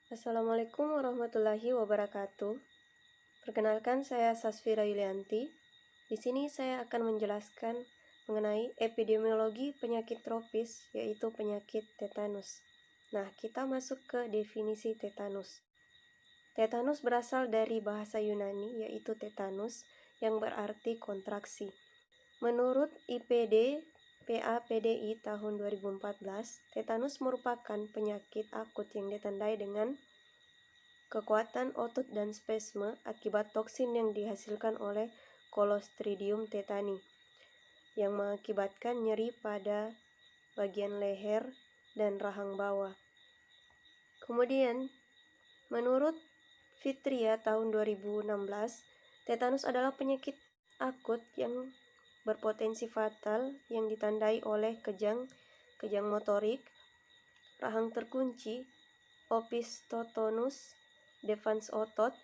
Assalamualaikum warahmatullahi wabarakatuh. Perkenalkan, saya Sasfira Yulianti. Di sini saya akan menjelaskan mengenai epidemiologi penyakit tropis, yaitu penyakit tetanus. Nah, kita masuk ke definisi tetanus. Tetanus berasal dari bahasa Yunani, yaitu tetanus, yang berarti kontraksi. Menurut IPD PAPDI tahun 2014, tetanus merupakan penyakit akut yang ditandai dengan kekuatan otot dan spasme akibat toksin yang dihasilkan oleh Clostridium tetani, yang mengakibatkan nyeri pada bagian leher dan rahang bawah. Kemudian, menurut Fitria tahun 2016, tetanus adalah penyakit akut yang berpotensi fatal yang ditandai oleh kejang motorik, rahang terkunci, opistotonus, defans otot,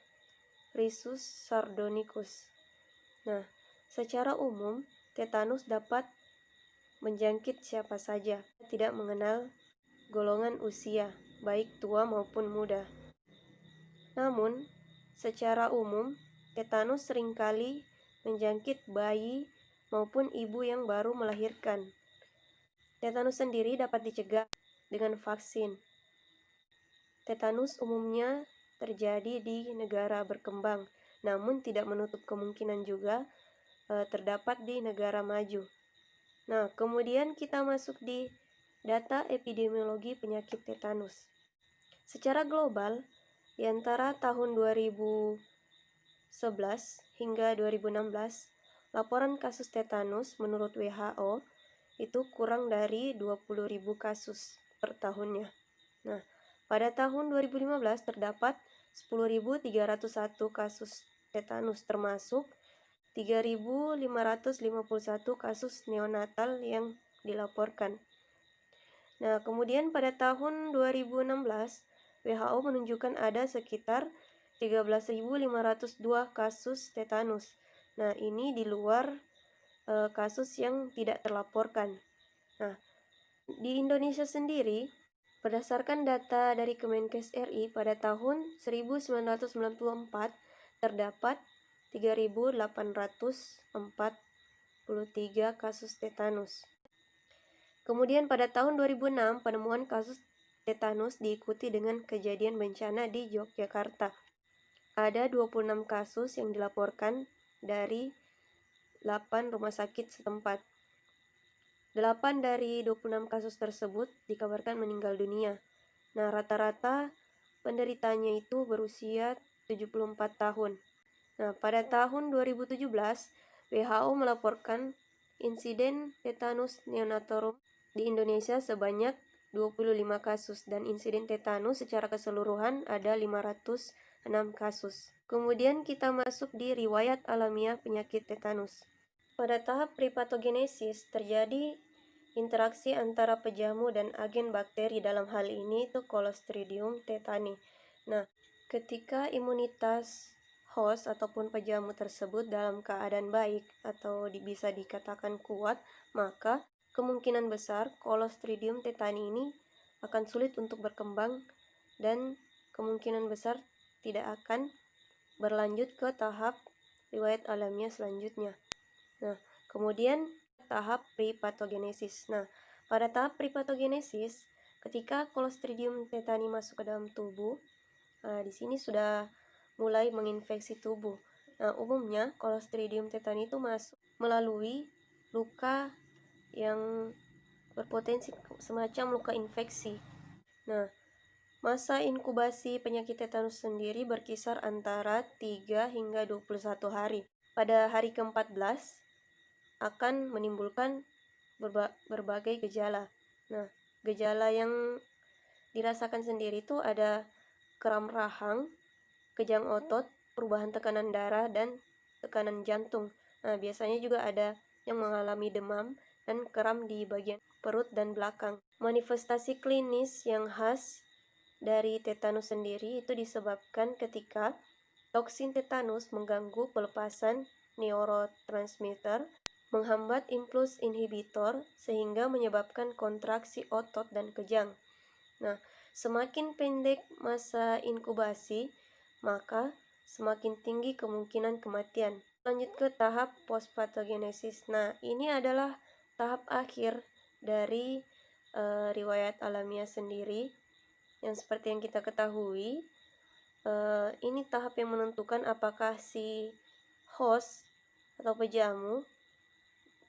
risus sardonicus. Nah, secara umum, tetanus dapat menjangkit siapa saja, tidak mengenal golongan usia, baik tua maupun muda. Namun, secara umum, tetanus seringkali menjangkit bayi maupun ibu yang baru melahirkan. Tetanus sendiri dapat dicegah dengan vaksin. Tetanus umumnya terjadi di negara berkembang, namun tidak menutup kemungkinan juga terdapat di negara maju. Nah, kemudian kita masuk di data epidemiologi penyakit tetanus. Secara global, di antara tahun 2011 hingga 2016, laporan kasus tetanus menurut WHO itu kurang dari 20.000 kasus per tahunnya. Nah, pada tahun 2015 terdapat 10.301 kasus tetanus, termasuk 3.551 kasus neonatal yang dilaporkan. Nah, kemudian pada tahun 2016, WHO menunjukkan ada sekitar 13.502 kasus tetanus. Nah, ini di luar kasus yang tidak terlaporkan. Nah, di Indonesia sendiri, berdasarkan data dari Kemenkes RI pada tahun 1994, terdapat 3.843 kasus tetanus. Kemudian pada tahun 2006, penemuan kasus tetanus diikuti dengan kejadian bencana di Yogyakarta. Ada 26 kasus yang dilaporkan dari 8 rumah sakit setempat. 8 dari 26 kasus tersebut dikabarkan meninggal dunia. Nah, rata-rata penderitanya itu berusia 74 tahun. Nah, pada tahun 2017, WHO melaporkan insiden tetanus neonatorum di Indonesia sebanyak 25 kasus dan insiden tetanus secara keseluruhan ada 506 kasus. Kemudian kita masuk di riwayat alamiah penyakit tetanus. Pada tahap prepatogenesis terjadi interaksi antara pejamu dan agen bakteri, dalam hal ini itu Clostridium tetani. Nah, ketika imunitas host ataupun pejamu tersebut dalam keadaan baik atau bisa dikatakan kuat, maka kemungkinan besar Clostridium tetani ini akan sulit untuk berkembang dan kemungkinan besar tidak akan berlanjut ke tahap riwayat alamiah selanjutnya. Nah, kemudian tahap prepatogenesis. Nah, pada tahap prepatogenesis, ketika Clostridium tetani masuk ke dalam tubuh, di sini sudah mulai menginfeksi tubuh. Nah, umumnya Clostridium tetani itu masuk melalui luka yang berpotensi semacam luka infeksi. Nah, masa inkubasi penyakit tetanus sendiri berkisar antara 3 hingga 21 hari. Pada hari ke-14 akan menimbulkan berbagai gejala. Nah, gejala yang dirasakan sendiri itu ada kram rahang, kejang otot, perubahan tekanan darah, dan tekanan jantung. Nah, biasanya juga ada yang mengalami demam dan kram di bagian perut dan belakang. Manifestasi klinis yang khas dari tetanus sendiri itu disebabkan ketika toksin tetanus mengganggu pelepasan neurotransmitter, menghambat impuls inhibitor sehingga menyebabkan kontraksi otot dan kejang. Nah, Semakin pendek masa inkubasi, maka semakin tinggi kemungkinan kematian. Lanjut ke tahap postpatogenesis. Nah, ini adalah tahap akhir dari riwayat alamiah sendiri, yang seperti yang kita ketahui, ini tahap yang menentukan apakah si host atau pejamu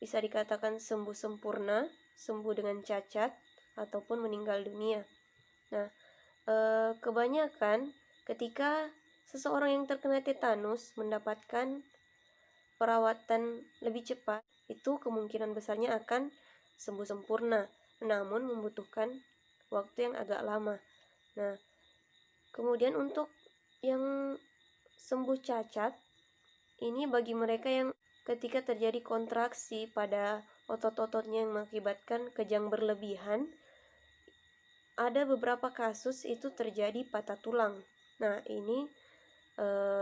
bisa dikatakan sembuh sempurna, sembuh dengan cacat, ataupun meninggal dunia. Nah, kebanyakan ketika seseorang yang terkena tetanus mendapatkan perawatan lebih cepat, itu kemungkinan besarnya akan sembuh sempurna, namun membutuhkan waktu yang agak lama. Nah, kemudian untuk yang sembuh cacat, ini bagi mereka yang ketika terjadi kontraksi pada otot-ototnya yang mengakibatkan kejang berlebihan, ada beberapa kasus itu terjadi patah tulang. Nah, ini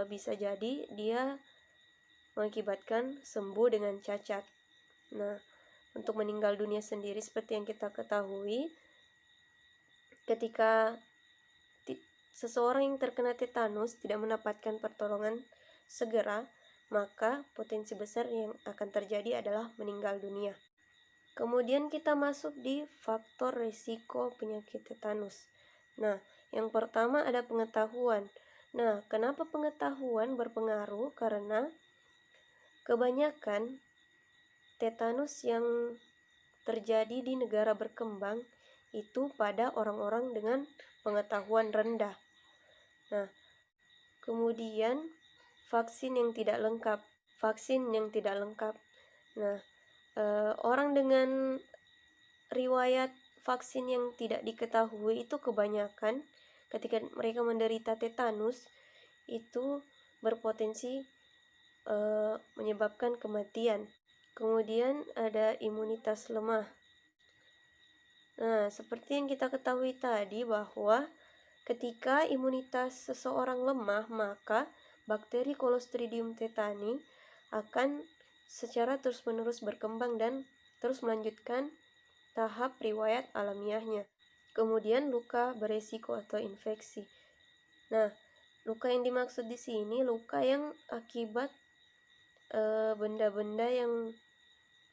bisa jadi dia mengakibatkan sembuh dengan cacat. Nah, untuk meninggal dunia sendiri seperti yang kita ketahui, ketika seseorang yang terkena tetanus tidak mendapatkan pertolongan segera, maka potensi besar yang akan terjadi adalah meninggal dunia. Kemudian kita masuk di faktor risiko penyakit tetanus. Nah, yang pertama ada pengetahuan. Nah, kenapa pengetahuan berpengaruh? Karena kebanyakan tetanus yang terjadi di negara berkembang itu pada orang-orang dengan pengetahuan rendah. Nah, kemudian vaksin yang tidak lengkap. Nah, orang dengan riwayat vaksin yang tidak diketahui itu kebanyakan ketika mereka menderita tetanus itu berpotensi menyebabkan kematian. Kemudian ada imunitas lemah. Nah, seperti yang kita ketahui tadi bahwa ketika imunitas seseorang lemah, maka bakteri Clostridium tetani akan secara terus-menerus berkembang dan terus melanjutkan tahap riwayat alamiahnya. Kemudian luka beresiko atau infeksi. Nah, luka yang dimaksud di sini luka yang akibat benda-benda yang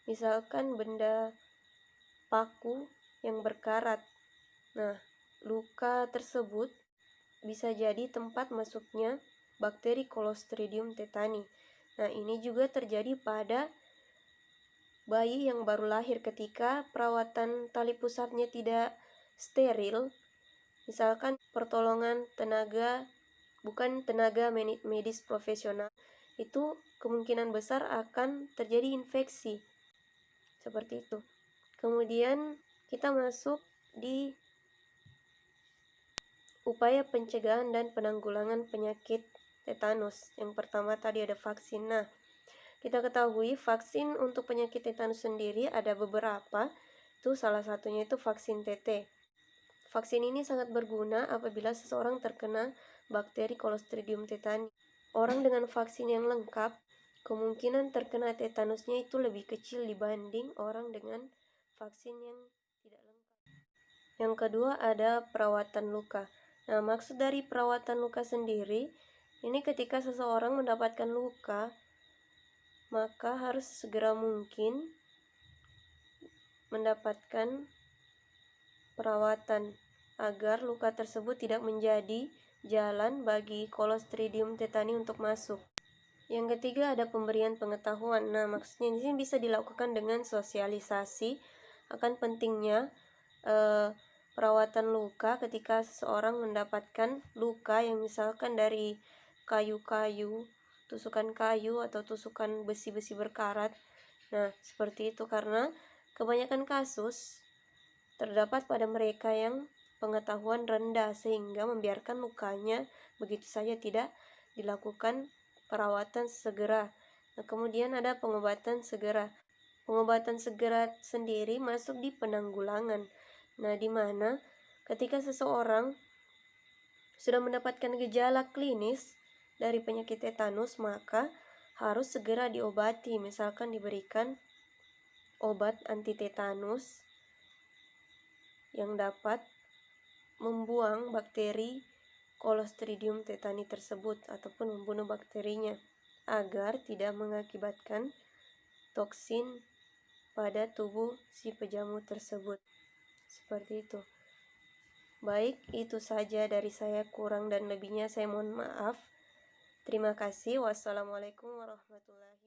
misalkan benda paku yang berkarat. Nah, luka tersebut bisa jadi tempat masuknya bakteri Clostridium tetani. Nah, ini juga terjadi pada bayi yang baru lahir ketika perawatan tali pusatnya tidak steril. Misalkan pertolongan bukan tenaga medis profesional, itu kemungkinan besar akan terjadi infeksi. Seperti itu. Kemudian kita masuk di upaya pencegahan dan penanggulangan penyakit tetanus. Yang pertama tadi ada vaksin. Nah, kita ketahui vaksin untuk penyakit tetanus sendiri ada beberapa. Itu salah satunya itu vaksin TT. Vaksin ini sangat berguna apabila seseorang terkena bakteri Clostridium tetani. Orang dengan vaksin yang lengkap, kemungkinan terkena tetanusnya itu lebih kecil dibanding orang dengan vaksin yang tidak lengkap. Yang kedua ada perawatan luka. Nah, maksud dari perawatan luka sendiri, ini ketika seseorang mendapatkan luka, maka harus segera mungkin mendapatkan perawatan agar luka tersebut tidak menjadi jalan bagi Clostridium tetani untuk masuk. Yang ketiga ada pemberian pengetahuan. Nah, maksudnya di sini bisa dilakukan dengan sosialisasi akan pentingnya perawatan luka ketika seseorang mendapatkan luka yang misalkan dari kayu-kayu, tusukan kayu atau tusukan besi-besi berkarat. Nah, seperti itu karena kebanyakan kasus terdapat pada mereka yang pengetahuan rendah sehingga membiarkan lukanya begitu saja tidak dilakukan perawatan segera. Nah, kemudian ada pengobatan segera. Pengobatan segera sendiri masuk di penanggulangan. Nah, di mana ketika seseorang sudah mendapatkan gejala klinis dari penyakit tetanus, maka harus segera diobati. Misalkan diberikan obat anti tetanus yang dapat membuang bakteri Clostridium tetani tersebut ataupun membunuh bakterinya agar tidak mengakibatkan toksin pada tubuh si pejamu tersebut. Seperti itu. Baik, itu saja dari saya, kurang dan lebihnya saya mohon maaf. Terima kasih. Wassalamualaikum warahmatullahi wabarakatuh.